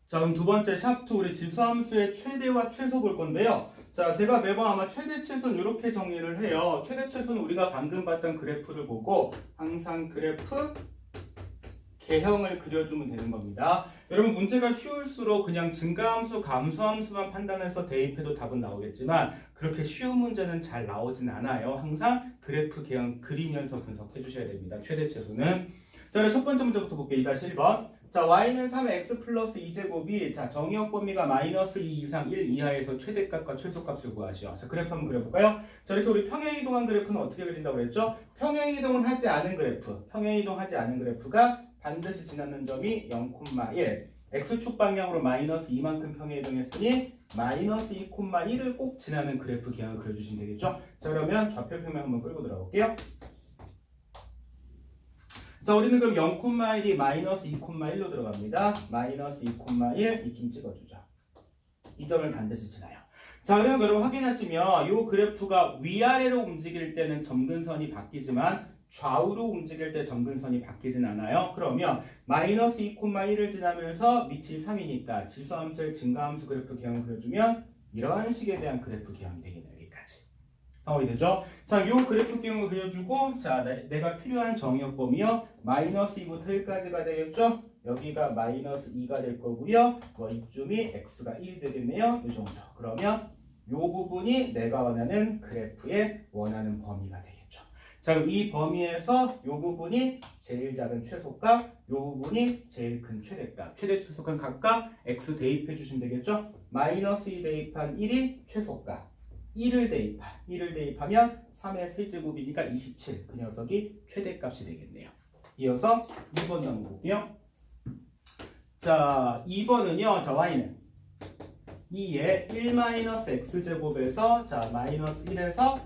자, 그럼 두 번째 샤프트 우리 지수함수의 최대와 최소 볼 건데요. 자, 제가 매번 아마 최대 최소는 이렇게 정리를 해요. 최대 최소는 우리가 방금 봤던 그래프를 보고 항상 그래프 개형을 그려주면 되는 겁니다. 여러분 문제가 쉬울수록 그냥 증가함수, 감소함수만 판단해서 대입해도 답은 나오겠지만 그렇게 쉬운 문제는 잘 나오진 않아요. 항상 그래프 개형 그리면서 분석해 주셔야 됩니다. 최대 최소는. 자, 그럼 첫 번째 문제부터 볼게요. 2-1번. 자, y는 3의 x 플러스 2제곱이 자 정의역 범위가 마이너스 2 이상 1 이하에서 최대값과 최소값을 구하시오. 자, 그래프 한번 그려볼까요? 자, 이렇게 우리 평행이동한 그래프는 어떻게 그린다고 그랬죠? 평행이동은 하지 않은 그래프. 평행이동하지 않은 그래프가 반드시 지나는 점이 0,1. x축 방향으로 마이너스 2만큼 평행이동했으니 마이너스 2,1을 꼭 지나는 그래프 기항을 그려주시면 되겠죠? 자, 그러면 좌표 평면 한번 끌고 들어볼게요. 자, 우리는 그럼 0,1이 마이너스 2,1로 들어갑니다. 마이너스 2,1 이쯤 찍어주죠. 이 점을 반드시 지나요. 자, 그럼 여러분 확인하시면 이 그래프가 위아래로 움직일 때는 점근선이 바뀌지만 좌우로 움직일 때 점근선이 바뀌진 않아요. 그러면 마이너스 2,1을 지나면서 밑이 3이니까 지수함수의 증가함수 그래프 기항을 그려주면 이런 식에 대한 그래프 기항이 되겠네요. 여기까지. 상황이 되죠? 자, 이 그래프 기형을 그려주고, 자, 내가 필요한 정의역 범위요. 마이너스 2부터 1까지가 되겠죠? 여기가 마이너스 2가 될 거고요. 뭐 이쯤이 x가 1이 되겠네요. 이 정도. 그러면 이 부분이 내가 원하는 그래프의 원하는 범위가 되겠죠. 자, 그럼 이 범위에서 이 부분이 제일 작은 최소값, 이 부분이 제일 큰 최대값. 최대 최소값 각각 x 대입해 주시면 되겠죠? 마이너스 2 대입한 1이 최소값. 1을 대입하면 3의 세제곱이니까 27. 그 녀석이 최대값이 되겠네요. 이어서 2번 넘어볼게요. 자, 2번은요. 자, y는 2의 1-x제곱에서 자, 마이너스 1에서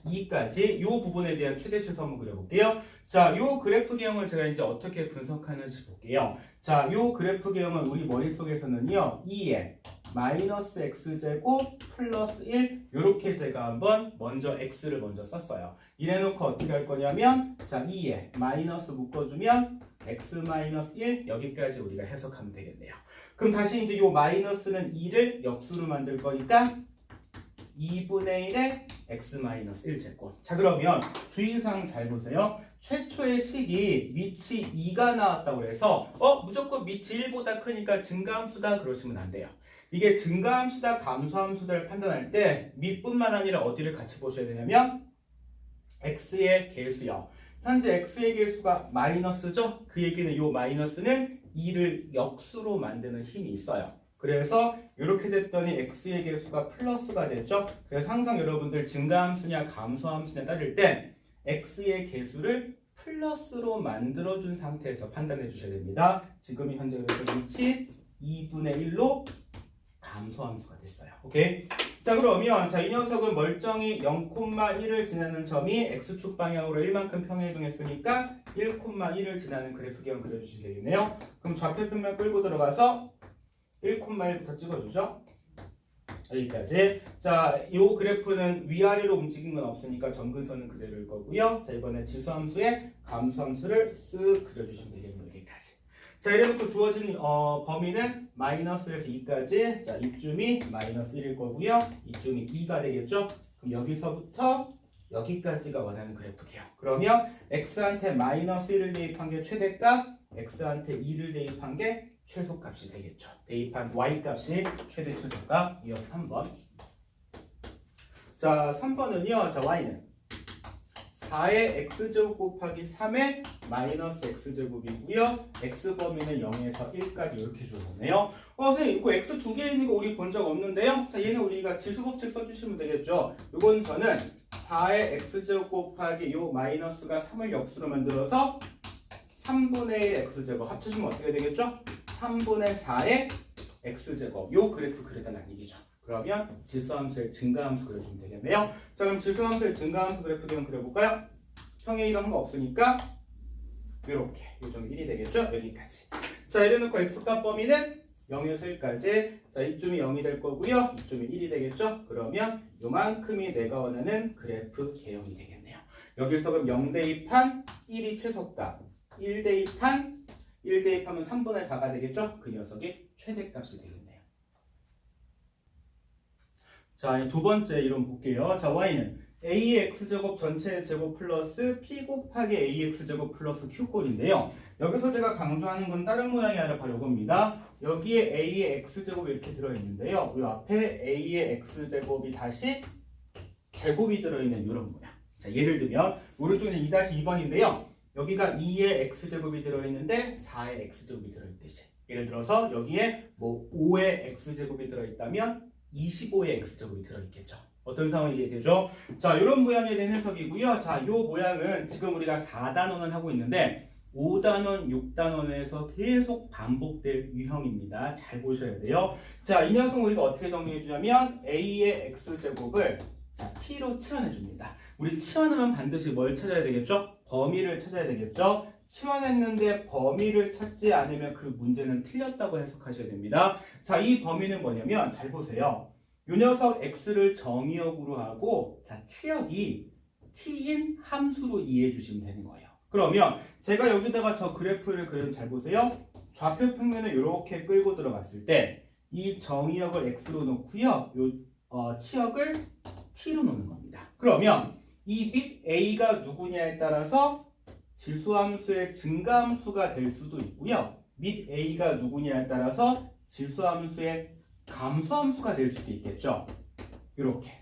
2까지 이 부분에 대한 최대 최소 한번 그려볼게요. 자, 이 그래프 개형을 제가 이제 어떻게 분석하는지 볼게요. 자, 이 그래프 개형은 우리 머릿속에서는요. 2의 마이너스 x제곱 플러스 1 이렇게 제가 한번 먼저 x를 먼저 썼어요. 이래놓고 어떻게 할 거냐면 자 2에 마이너스 묶어주면 x 마이너스 1 여기까지 우리가 해석하면 되겠네요. 그럼 다시 이제 이 마이너스는 2를 역수로 만들 거니까 2분의 1의 x 마이너스 1제곱. 자, 그러면 주의사항 잘 보세요. 최초의 식이 밑이 2가 나왔다고 해서 무조건 밑이 1보다 크니까 증가함수다 그러시면 안 돼요. 이게 증가함수다 감소함수다를 판단할 때 밑뿐만 아니라 어디를 같이 보셔야 되냐면 x의 개수요. 현재 x의 개수가 마이너스죠. 그 얘기는 이 마이너스는 2를 역수로 만드는 힘이 있어요. 그래서 이렇게 됐더니 x의 개수가 플러스가 됐죠. 그래서 항상 여러분들 증가함수냐 감소함수냐 따질 때 x의 개수를 플러스로 만들어준 상태에서 판단해 주셔야 됩니다. 지금이 현재 그래서 밑이 2분의 1로 감소함수가 됐어요. 오케이? 자, 그러면 자, 이 녀석은 멀쩡히 0,1을 지나는 점이 x축 방향으로 1만큼 평행이동했으니까 1,1을 지나는 그래프 기형 그려주시면 되겠네요. 그럼 좌표 평면 끌고 들어가서 1,1부터 찍어주죠. 여기까지. 자, 이 그래프는 위아래로 움직인 건 없으니까 점근선은 그대로일 거고요. 자, 이번에 지수함수의 감소함수를 쓱 그려주시면 되겠네요. 여기까지. 자, 이래놓고 주어진 범위는 마이너스에서 2까지. 자, 이쯤이 마이너스 1일 거고요. 이쯤이 2가 되겠죠. 그럼 여기서부터 여기까지가 원하는 그래프게요. 그러면 x한테 마이너스 1을 대입한 게 최대값, x한테 2를 대입한 게 최소값이 되겠죠. 대입한 y값이 최대 최소값. 이어서 3번. 자, 3번은요. 자, y는 4의 x제곱 곱하기 3의 마이너스 x제곱이고요. x범위는 0에서 1까지 이렇게 주어졌네요. 선생님 이거 x 두 개 있는 거 우리 본 적 없는데요. 자, 얘는 우리가 지수법칙 써주시면 되겠죠. 이건 저는 4의 x제곱 곱하기 요 마이너스가 3을 역수로 만들어서 3분의 1 x제곱 합쳐주면 어떻게 되겠죠? 3분의 4의 x제곱. 요 그래프 그려달라는 얘기죠. 그러면 지수함수의 증가함수 그려주면 되겠네요. 자, 그럼 지수함수의 증가함수 그래프 좀 그려볼까요? 평행이동 한 거 없으니까 이렇게 요점 1이 되겠죠? 여기까지. 자, 이래놓고 x값 범위는 0에서 1까지. 자, 이쯤이 0이 될 거고요. 이쯤이 1이 되겠죠? 그러면 요만큼이 내가 원하는 그래프 개형이 되겠네요. 여기서 그럼 0 대입한 1이 최소값, 1 대입한 1 대입하면 3분의 4가 되겠죠? 그 녀석이 최대값이 되겠네요. 자, 두 번째 이론 볼게요. 자, y는 a의 x제곱 전체의 제곱 플러스 p 곱하기 ax제곱 플러스 q꼴인데요. 여기서 제가 강조하는 건 다른 모양이 아니라 바로 이겁니다. 여기에 a의 x제곱이 이렇게 들어있는데요. 이 앞에 a의 x제곱이 다시 제곱이 들어있는 이런 모양. 자, 예를 들면 오른쪽에는 2-2번인데요. 여기가 2의 x제곱이 들어있는데 4의 x제곱이 들어있듯이. 예를 들어서 여기에 뭐 5의 x제곱이 들어있다면 25의 x제곱이 들어있겠죠. 어떤 상황이 이해되죠? 자, 이런 모양에 대한 해석이고요. 자, 이 모양은 지금 우리가 4단원을 하고 있는데 5단원, 6단원에서 계속 반복될 유형입니다. 잘 보셔야 돼요. 자, 이 녀석은 우리가 어떻게 정리해 주냐면 a의 x제곱을 자, t로 치환해 줍니다. 우리 치환하면 반드시 뭘 찾아야 되겠죠? 범위를 찾아야 되겠죠? 치환했는데 범위를 찾지 않으면 그 문제는 틀렸다고 해석하셔야 됩니다. 자, 이 범위는 뭐냐면 잘 보세요. 이 녀석 x를 정의역으로 하고 자, 치역이 t인 함수로 이해해 주시면 되는 거예요. 그러면 제가 여기다가 저 그래프를 그리면 잘 보세요. 좌표 평면을 이렇게 끌고 들어갔을 때 이 정의역을 x로 놓고요. 치역을 t로 놓는 겁니다. 그러면 이 및 a가 누구냐에 따라서 질소함수의 증가함수가 될 수도 있고요. 및 a가 누구냐에 따라서 질소함수의 감소함수가 될 수도 있겠죠. 이렇게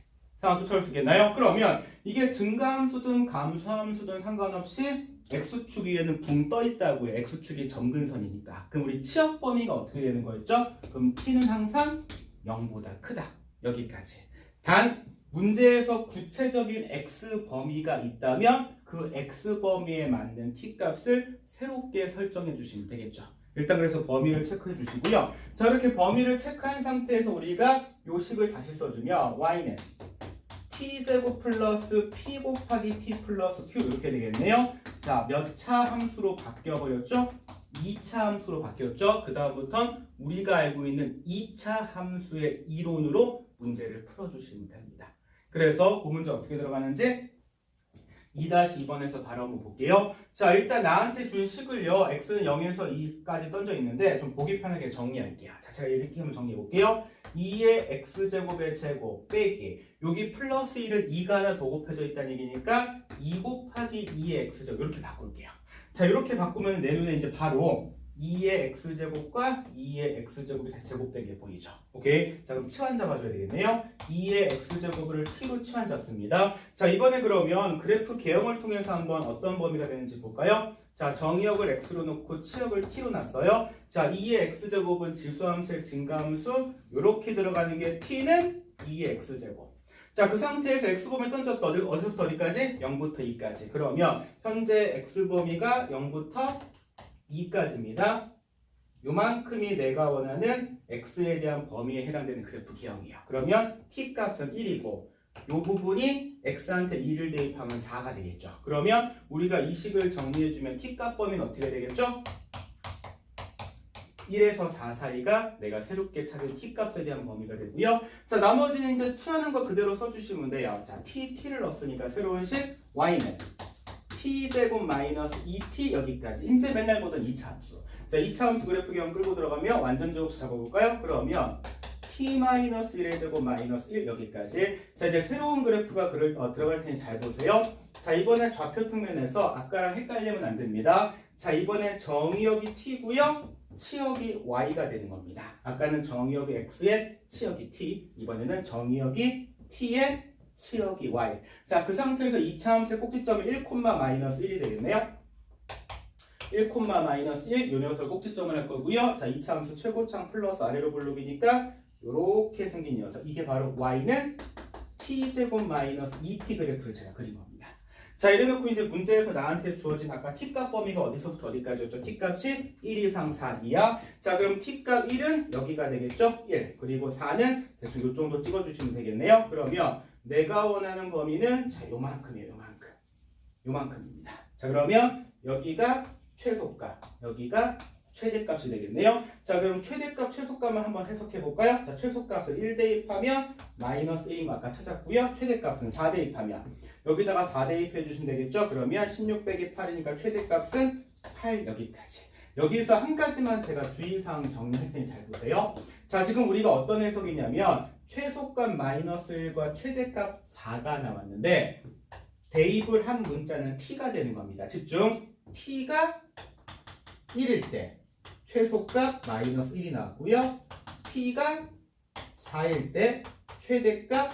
상황 쫓아올 수 있겠나요? 그러면 이게 증가함수든 감소함수든 상관없이 x축 위에는 붕 떠 있다고요. x축이 점근선이니까. 그럼 우리 치역 범위가 어떻게 되는 거였죠? 그럼 t는 항상 0보다 크다. 여기까지. 단 문제에서 구체적인 x 범위가 있다면 그 x 범위에 맞는 t 값을 새롭게 설정해 주시면 되겠죠. 일단 그래서 범위를 체크해 주시고요. 자, 이렇게 범위를 체크한 상태에서 우리가 요 식을 다시 써주면 y는 t제곱 플러스 p 곱하기 t 플러스 q 이렇게 되겠네요. 자, 몇 차 함수로 바뀌어버렸죠? 2차 함수로 바뀌었죠? 그 다음부터는 우리가 알고 있는 2차 함수의 이론으로 문제를 풀어주시면 됩니다. 그래서 그 문제 어떻게 들어가는지 2-2번에서 바로 한번 볼게요. 자, 일단 나한테 준 식을요. x는 0에서 2까지 던져 있는데 좀 보기 편하게 정리할게요. 자, 제가 이렇게 한번 정리해 볼게요. 2의 x제곱의 제곱 빼기 여기 플러스 1은 2가 하나 더 곱해져 있다는 얘기니까 2 곱하기 2의 x제곱 이렇게 바꿀게요. 자, 이렇게 바꾸면 내 눈에 이제 바로 2의 x제곱과 2의 x제곱이 다시 제곱된 게 보이죠. 오케이? 자, 그럼 치환 잡아줘야 되겠네요. 2의 x제곱을 t로 치환 잡습니다. 자, 이번에 그러면 그래프 개형을 통해서 한번 어떤 범위가 되는지 볼까요? 자, 정의역을 x로 놓고 치역을 t로 놨어요. 자, 2의 x제곱은 질소함수의 증가함수 이렇게 들어가는 게 t는 2의 x제곱. 자, 그 상태에서 x범위 던졌다. 어디서부터 어디까지? 0부터 2까지. 그러면 현재 x범위가 0부터 2까지입니다. 요만큼이 내가 원하는 x에 대한 범위에 해당되는 그래프 개형이에요. 그러면 t 값은 1이고 요 부분이 x한테 2를 대입하면 4가 되겠죠. 그러면 우리가 이 식을 정리해주면 t 값 범위는 어떻게 되겠죠? 1에서 4 사이가 내가 새롭게 찾은 t 값에 대한 범위가 되고요. 자, 나머지는 이제 치환한 거 그대로 써주시면 돼요. 자, t를 넣었으니까 새로운 식 y는 t제곱 마이너스 2t 여기까지. 이제 맨날 보던 2차 함수. 자, 2차 함수 그래프 개형 끌고 들어가면 완전 제곱수 잡아볼까요? 그러면 t 마이너스 1의 제곱 마이너스 1 여기까지. 자, 이제 새로운 그래프가 들어갈 테니 잘 보세요. 자, 이번에 좌표 평면에서 아까랑 헷갈리면 안 됩니다. 자, 이번에 정의역이 t고요. 치역이 y가 되는 겁니다. 아까는 정의역이 x에 치역이 t. 이번에는 정의역이 t에 치역이 y. 자, 그 상태에서 2차 함수의 꼭지점이 1,-1이 되겠네요. 1,-1, 요 녀석을 꼭지점을 할 거고요. 자, 2차 함수 최고창 플러스 아래로 볼록이니까 요렇게 생긴 녀석. 이게 바로 y는 t제곱 마이너스 2t 그래프를 제가 그린 겁니다. 자, 이래놓고 이제 문제에서 나한테 주어진 아까 t값 범위가 어디서부터 어디까지였죠? t값이 1 이상 4 이하. 자, 그럼 t값 1은 여기가 되겠죠? 1. 그리고 4는 대충 요 정도 찍어주시면 되겠네요. 그러면 내가 원하는 범위는 자, 요만큼이에요. 요만큼입니다. 자, 그러면 여기가 최소값, 여기가 최대값이 되겠네요. 자, 그럼 최대값, 최소값만 한번 해석해 볼까요? 자, 최소값을 1 대입하면 마이너스 1인 거 아까 찾았고요. 최대값은 4 대입하면 여기다가 4 대입해 주시면 되겠죠? 그러면 16 빼기 8이니까 최대값은 8 여기까지. 여기서 한 가지만 제가 주의사항 정리할 테니 잘 보세요. 자, 지금 우리가 어떤 해석이냐면 최소값 마이너스 1과 최대값 4가 나왔는데 대입을 한 문자는 t가 되는 겁니다. 집중. t가 1일 때 최소값 마이너스 1이 나왔고요. t가 4일 때 최대값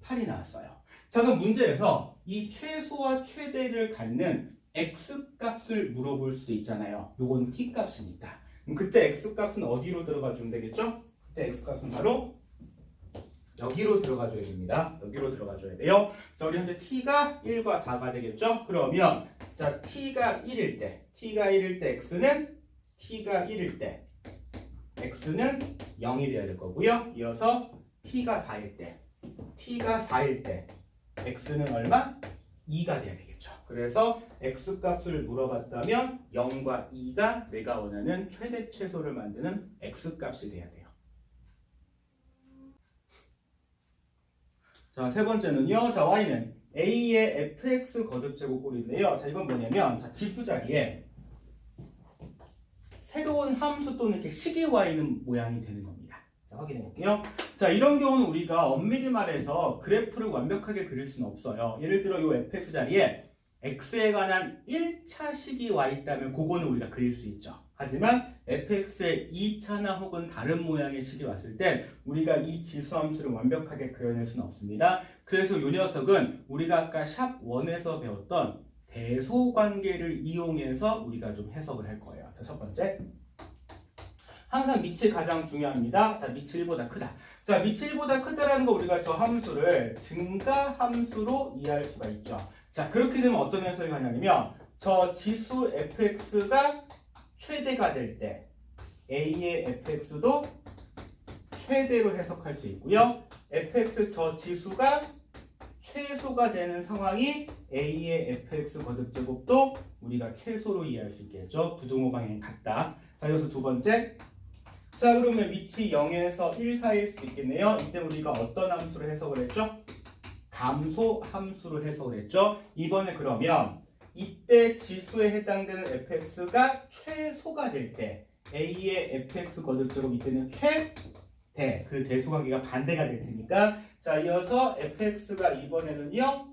8이 나왔어요. 자, 그럼 문제에서 이 최소와 최대를 갖는 x값을 물어볼 수도 있잖아요. 요건 t값이니까. 그럼 그때 x값은 어디로 들어가 주면 되겠죠? 그때 x값은 바로 여기로 들어가 줘야 됩니다. 여기로 들어가 줘야 돼요. 자, 우리 현재 t가 1과 4가 되겠죠? 그러면 자, t가 1일 때 x는 t가 1일 때 x는 0이 되어야 될 거고요. 이어서 t가 4일 때 x는 얼마? 2가 돼야 되겠죠. 그래서 x값을 물어봤다면 0과 2가 내가 원하는 최대 최소를 만드는 x값이 돼야 돼요. 자, 세 번째는요. 자, y는 a의 fx 거듭제곱꼴인데요. 자, 이건 뭐냐면 자, 지수 자리에 새로운 함수 또는 이렇게 식이 와 있는 모양이 되는 겁니다. 자, 확인해 볼게요. 자, 이런 경우는 우리가 엄밀히 말해서 그래프를 완벽하게 그릴 수는 없어요. 예를 들어 이 fx 자리에 x에 관한 1차 식이 와 있다면 그거는 우리가 그릴 수 있죠. 하지만 fx에 2차나 혹은 다른 모양의 식이 왔을 때 우리가 이 지수 함수를 완벽하게 그려낼 수는 없습니다. 그래서 이 녀석은 우리가 아까 샵 1에서 배웠던 대소관계를 이용해서 우리가 좀 해석을 할 거예요. 자, 첫 번째. 항상 밑이 가장 중요합니다. 자, 밑이 1보다 크다. 자, 밑이 1보다 크다라는 거 우리가 저 함수를 증가 함수로 이해할 수가 있죠. 자, 그렇게 되면 어떤 해석이 가냐면 저 지수 fx가 최대가 될 때 a의 fx도 최대로 해석할 수 있고요. fx 저 지수가 최소가 되는 상황이 a의 fx 거듭제곱도 우리가 최소로 이해할 수 있겠죠. 부등호 방향이 같다. 자, 여기서 두 번째. 자, 그러면 밑이 0에서 1 사이일 수도 있겠네요. 이때 우리가 어떤 함수로 해석을 했죠? 감소 함수로 해석을 했죠. 이번에 그러면 이때 지수에 해당되는 fx가 최소가 될 때 a의 fx 거듭제곱 이때는 최대, 그 대소관계가 반대가 될 테니까 자, 이어서 fx가 이번에는요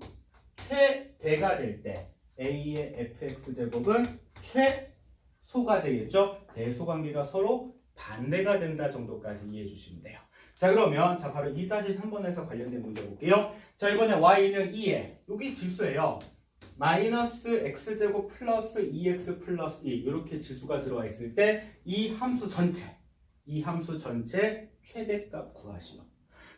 최대가 될 때 a의 fx 제곱은 최소가 되겠죠. 대소관계가 서로 반대가 된다 정도까지 이해해 주시면 돼요. 자, 그러면 자 바로 2-3번에서 관련된 문제 볼게요. 자, 이번에 y는 2에 여기 지수예요. 마이너스 x제곱 플러스 2x 플러스 2 이렇게 지수가 들어와 있을 때 이 함수 전체 최대값 구하시오.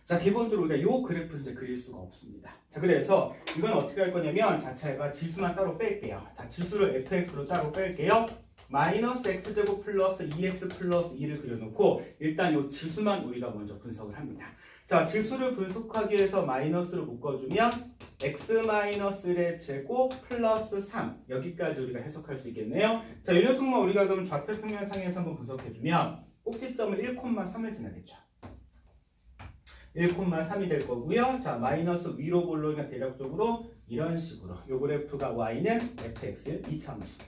자, 기본적으로 우리가 이 그래프를 이제 그릴 수가 없습니다. 자, 그래서 이건 어떻게 할 거냐면 자, 제가 지수만 따로 뺄게요. 자, 지수를 fx로 따로 뺄게요. 마이너스 x제곱 플러스 2x 플러스 2를 그려놓고 일단 이 지수만 우리가 먼저 분석을 합니다. 자, 지수를 분석하기 위해서 마이너스를 묶어주면 x-1의 제곱 플러스 3 여기까지 우리가 해석할 수 있겠네요. 자, 이 녀석만 우리가 그럼 좌표평면상에서 한번 분석해주면 꼭지점을 1,3을 지나겠죠. 1,3이 될 거고요. 자, 마이너스 위로 볼로니까 대략적으로 이런 식으로 요 그래프가 y는 fx 2차함수.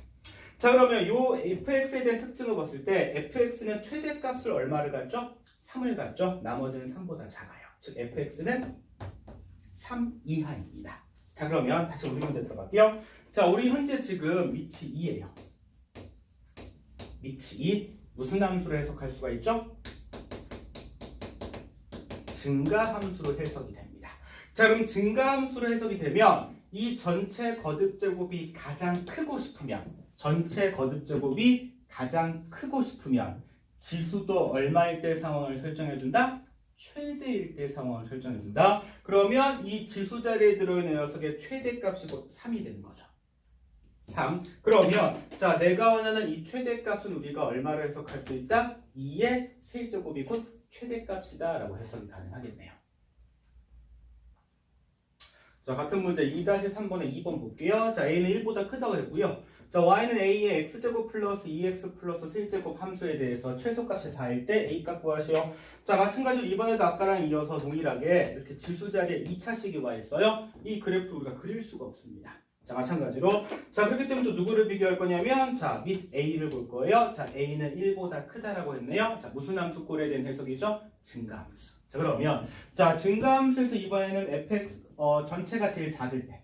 자, 그러면 요 fx에 대한 특징을 봤을 때 fx는 최대값을 얼마를 갖죠? 3을 갖죠. 나머지는 3보다 작아요. 즉 fx는 3 이하입니다. 자, 그러면 다시 우리 문제 들어갈게요. 자, 우리 현재 지금 밑이 2예요. 밑이 2 무슨 함수로 해석할 수가 있죠? 증가함수로 해석이 됩니다. 자, 그럼 증가함수로 해석이 되면 이 전체 거듭제곱이 가장 크고 싶으면 지수도 얼마일 때 상황을 설정해준다? 최대일 때 상황을 설정해준다. 그러면 이 지수 자리에 들어있는 녀석의 최대값이 곧 3이 되는 거죠. 3. 그러면 자, 내가 원하는 이 최대값은 우리가 얼마로 해석할 수 있다? 2의 세제곱이 곧 최대값이다 라고 해석이 가능하겠네요. 자, 같은 문제 2-3번에 2번 볼게요. 자, a는 1보다 크다고 했고요. 자, y는 a의 x제곱 플러스 2x 플러스 3제곱 함수에 대해서 최소값이 4일 때 a값 구하시오. 자, 마찬가지로 이번에도 아까랑 이어서 동일하게 이렇게 지수 자리에 2차식이 와 있어요. 이 그래프 우리가 그릴 수가 없습니다. 자, 마찬가지로. 자, 그렇기 때문에 또 누구를 비교할 거냐면, 자, 밑 A를 볼 거예요. 자, A는 1보다 크다라고 했네요. 자, 무슨 함수 꼴에 대한 해석이죠? 증가함수. 자, 그러면, 자, 증가함수에서 이번에는 fx, 전체가 제일 작을 때.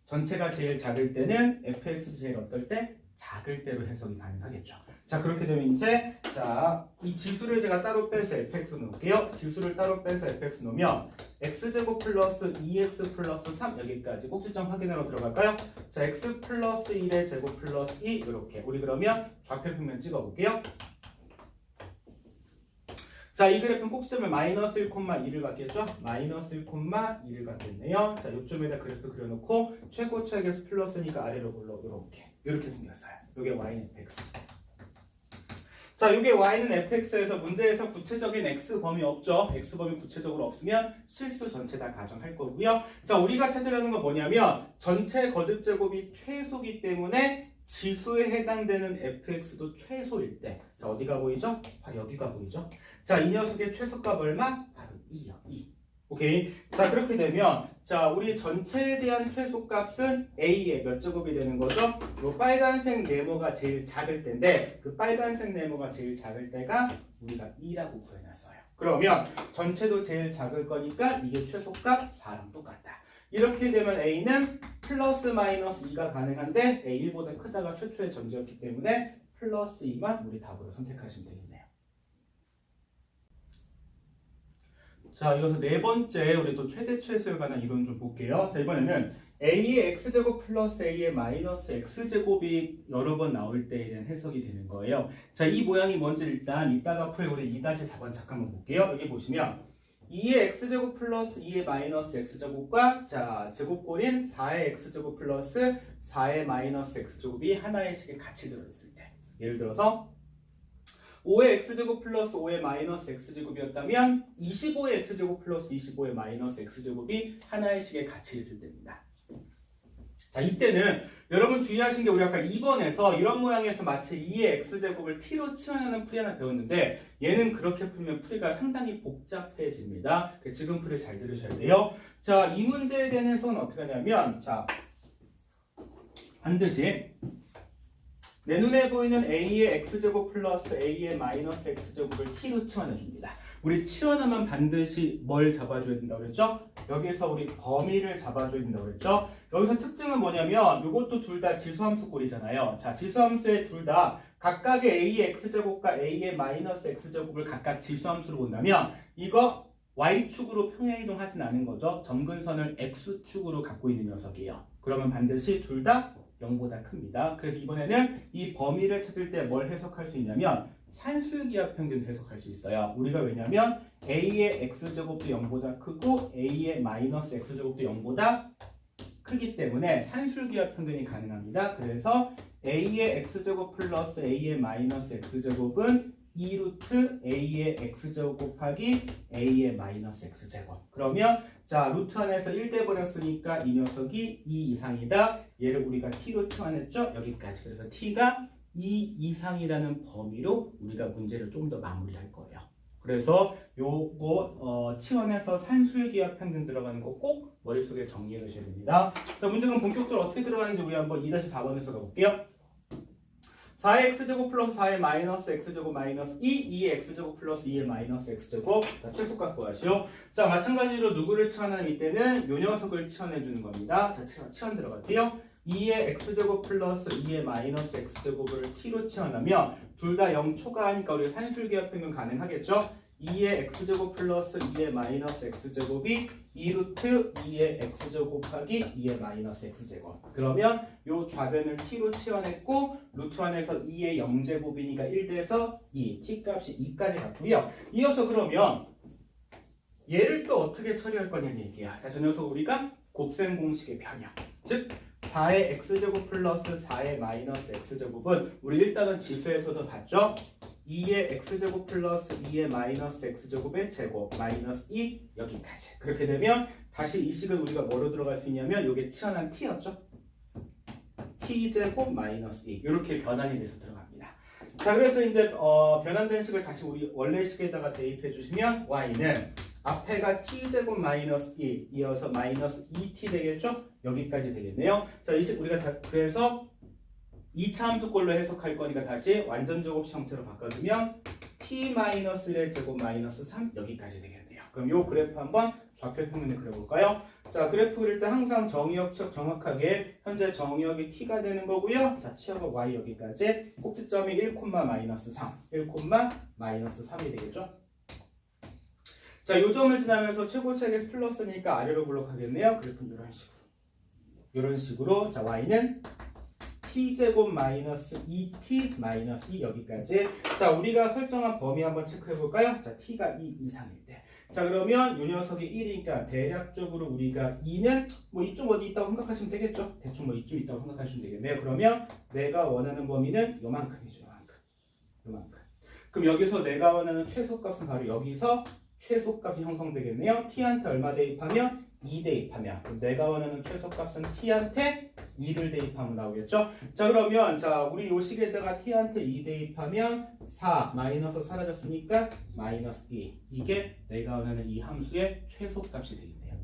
전체가 제일 작을 때는 fx도 제일 어떨 때? 작을 때로 해석이 가능하겠죠. 자, 그렇게 되면 이제, 자, 이 지수를 제가 따로 빼서 fx 놓을게요. 지수를 따로 빼서 fx 놓으면, x제곱 플러스 2x 플러스 3 여기까지 꼭지점 확인하러 들어갈까요? 자, x 플러스 1의 제곱 플러스 2 이렇게. 우리 그러면 좌표 평면 찍어볼게요. 자, 이 그래프는 꼭지점에 마이너스 1,2를 갖겠죠? 마이너스 1,2를 갖겠네요. 자, 요점에다 그래프 그려놓고 최고차에서 플러스니까 아래로 불러 이렇게 생겼어요. 요게 y는 fx. 자, 요게 y는 fx에서 문제에서 구체적인 x 범위 없죠? x 범위 구체적으로 없으면 실수 전체 다 가정할 거고요. 자, 우리가 찾으려는 건 뭐냐면 전체 거듭 제곱이 최소기 때문에 지수에 해당되는 fx도 최소일 때. 자, 어디가 보이죠? 바로 여기가 보이죠? 자, 이 녀석의 최소값 얼마? 바로 2요. 2. 오케이. 자, 그렇게 되면 자, 우리 전체에 대한 최소값은 a의 몇 제곱이 되는 거죠? 요 빨간색 네모가 제일 작을 때인데 그 빨간색 네모가 제일 작을 때가 우리가 2라고 구해놨어요. 그러면 전체도 제일 작을 거니까 이게 최소값 4랑 똑같다. 이렇게 되면 a는 플러스 마이너스 2가 가능한데 a1보다 크다가 최초의 전제였기 때문에 플러스 2만 우리 답으로 선택하시면 되겠네요. 자, 이어서 네 번째 우리 또 최대 최소에 관한 이론 좀 볼게요. 자, 이번에는 a의 x제곱 플러스 a의 마이너스 x제곱이 여러 번 나올 때에 대한 해석이 되는 거예요. 자, 이 모양이 뭔지 일단 이따가 풀 우리 2-4번 잠깐만 볼게요. 여기 보시면 2의 x제곱 플러스 2의 마이너스 x제곱과 자, 제곱꼴인 4의 x제곱 플러스 4의 마이너스 x제곱이 하나의 식에 같이 들어있을 때 예를 들어서 5의 x제곱 플러스 5의 마이너스 x제곱이었다면 25의 x제곱 플러스 25의 마이너스 x제곱이 하나의 식에 같이 있을 때입니다. 자, 이때는 여러분 주의하신 게 우리 아까 2번에서 이런 모양에서 마치 2의 x제곱을 t로 치환하는 풀이 하나 배웠는데 얘는 그렇게 풀면 풀이가 상당히 복잡해집니다. 지금 풀이 잘 들으셔야 돼요. 자, 이 문제에 대한 해석은 어떻게 하냐면 자, 반드시 내 눈에 보이는 a의 x제곱 플러스 a의 마이너스 x제곱을 t로 치환해 줍니다. 우리 치환하면 반드시 뭘 잡아줘야 된다고 그랬죠? 여기서 우리 범위를 잡아줘야 된다고 그랬죠? 여기서 특징은 뭐냐면 이것도 둘 다 지수함수 꼴이잖아요. 자, 지수함수에 둘 다 각각의 a의 x제곱과 a의 마이너스 x제곱을 각각 지수함수로 본다면 이거 y축으로 평행이동하진 않은 거죠. 점근선을 x축으로 갖고 있는 녀석이에요. 그러면 반드시 둘 다 0보다 큽니다. 그래서 이번에는 이 범위를 찾을 때 뭘 해석할 수 있냐면 산술기하 평균 해석할 수 있어요. 우리가 왜냐면 a의 x제곱도 0보다 크고 a의 마이너스 x제곱도 0보다 크기 때문에 산술기하 평균이 가능합니다. 그래서 a의 x제곱 플러스 a의 마이너스 x제곱은 2루트 a의 x제곱 곱하기 a의 마이너스 x제곱. 그러면 자, 루트 안에서 1 돼버렸으니까 이 녀석이 2 이상이다. 얘를 우리가 t로 치환했죠? 여기까지. 그래서 t가 2 이상이라는 범위로 우리가 문제를 좀 더 마무리할 거예요. 그래서 요거 치환해서 산술기하 평균 들어가는 거 꼭 머릿속에 정리해 두셔야 됩니다. 자, 문제는 본격적으로 어떻게 들어가는지 우리 한번 2-4번에서 가볼게요. 4의 x제곱 플러스 4의 마이너스 x제곱 마이너스 2의 x제곱 플러스 2의 마이너스 x제곱. 자, 최소값 구하시오. 자, 마찬가지로 누구를 치환하는 이때는 요 녀석을 치환해 주는 겁니다. 자, 치환 들어갈게요. 2의 x제곱 플러스 2의 마이너스 x제곱을 t로 치환하면 둘 다 0 초과하니까 우리가 산술기하 평균 가능하겠죠? 2의 x제곱 플러스 2의 마이너스 x제곱이 2루트 2의 x제곱 곱하기 2의 마이너스 x제곱. 그러면 요 좌변을 t로 치환했고 루트 안에서 2의 0제곱이니까 1 돼서 2, t값이 2까지 갔고요. 이어서 그러면 얘를 또 어떻게 처리할 거냐는 얘기야. 자, 저 녀석 우리가 곱셈 공식의 변형. 즉 4의 x제곱 플러스 4의 마이너스 x제곱은 우리 일단은 지수에서도 봤죠? 2의 x제곱 플러스 2의 마이너스 x제곱의 제곱 마이너스 2 여기까지. 그렇게 되면 다시 이 식은 우리가 뭐로 들어갈 수 있냐면 요게 치환한 t였죠? t제곱 마이너스 2 이렇게 변환이 돼서 들어갑니다. 자, 그래서 이제 변환된 식을 다시 우리 원래 식에다가 대입해 주시면 y는 앞에가 t제곱 마이너스 1 이어서 마이너스 2t 되겠죠? 여기까지 되겠네요. 자, 우리가 그래서 2차 함수꼴로 해석할 거니까 다시 완전 제곱식 형태로 바꿔주면 t-1의 제곱 마이너스 3 여기까지 되겠네요. 그럼 요 그래프 한번 좌표 평면에 그려볼까요? 자, 그래프 그릴 때 항상 정의역 치역 정확하게 현재 정의역이 t가 되는 거고요. 자, 치역은 y 여기까지 꼭지점이 1, 마이너스 3 마이너스 3이 되겠죠? 자, 요 점을 지나면서 최고치역에서 플러스니까 아래로 블록하겠네요. 그래프는 이런 식으로 자, y는 t제곱 마이너스 2t 마이너스 2 여기까지. 자, 우리가 설정한 범위 한번 체크해 볼까요? 자, t가 2 이상일 때. 자, 그러면 요 녀석이 1이니까 대략적으로 우리가 2는 뭐 이쪽 어디 있다고 생각하시면 되겠죠? 대충 뭐 이쪽 있다고 생각하시면 되겠네요. 그러면 내가 원하는 범위는 요만큼이죠. 요만큼. 그럼 여기서 내가 원하는 최소값은 바로 여기서 최소값이 형성되겠네요. t한테 얼마 대입하면 2 대입하면. 그럼 내가 원하는 최소값은 t한테 2를 대입하면 나오겠죠? 자, 그러면 자, 우리 요 식에다가 t한테 2 대입하면 4 마이너스 사라졌으니까 마이너스 2. 이게 내가 원하는 이 함수의 최소값이 되겠네요.